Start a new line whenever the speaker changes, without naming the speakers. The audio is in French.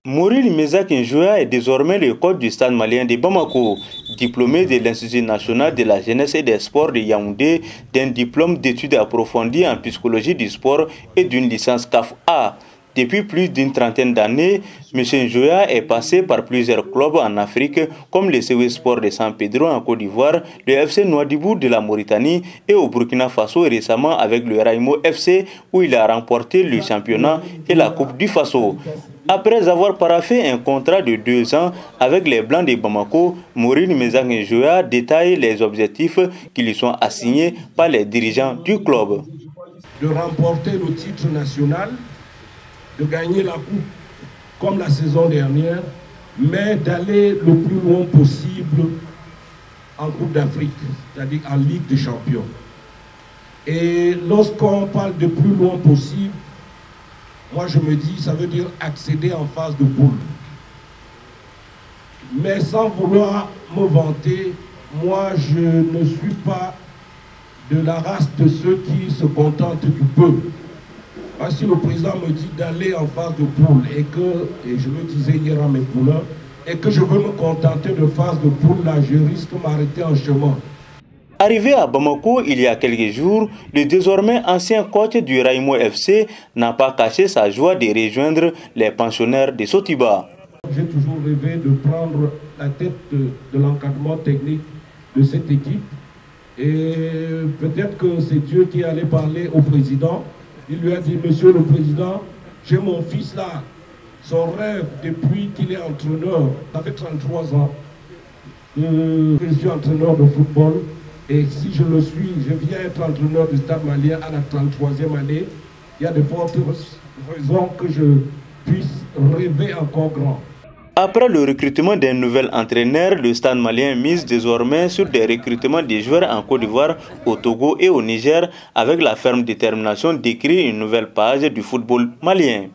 Mouril Mezack Njoya est désormais le coach du Stade malien de Bamako, diplômé de l'Institut national de la jeunesse et des sports de Yaoundé, d'un diplôme d'études approfondies en psychologie du sport et d'une licence CAF-A. Depuis plus d'une trentaine d'années, M. Njoya est passé par plusieurs clubs en Afrique, comme le CW Sport de San Pedro en Côte d'Ivoire, le FC Nouadhibou de la Mauritanie et au Burkina Faso et récemment avec le Raimo FC où il a remporté le championnat et la Coupe du Faso. Après avoir paraphé un contrat de 2 ans avec les Blancs de Bamako, Mouril Mezack Njoya détaille les objectifs qui lui sont assignés par les dirigeants du club.
De remporter le titre national, de gagner la coupe comme la saison dernière, mais d'aller le plus loin possible en Coupe d'Afrique, c'est-à-dire en Ligue des Champions. Et lorsqu'on parle de plus loin possible, moi je me dis, ça veut dire accéder en phase de poule. Mais sans vouloir me vanter, moi je ne suis pas de la race de ceux qui se contentent du peu. Parce que si le président me dit d'aller en phase de poule et je le disais hier à mes poulains, et que je veux me contenter de phase de poule, là je risque de m'arrêter en chemin.
Arrivé à Bamako il y a quelques jours, le désormais ancien coach du Raimo FC n'a pas caché sa joie de rejoindre les pensionnaires de Sotiba.
J'ai toujours rêvé de prendre la tête de l'encadrement technique de cette équipe. Et peut-être que c'est Dieu qui allait parler au président. Il lui a dit, monsieur le président, j'ai mon fils là. Son rêve depuis qu'il est entraîneur, ça fait 33 ans que je suis entraîneur de football. Et si je le suis, je viens être entraîneur du Stade malien à la 33e année. Il y a de fortes raisons que je puisse rêver encore grand.
Après le recrutement d'un nouvel entraîneur, le Stade malien mise désormais sur des recrutements de joueurs en Côte d'Ivoire, au Togo et au Niger, avec la ferme détermination d'écrire une nouvelle page du football malien.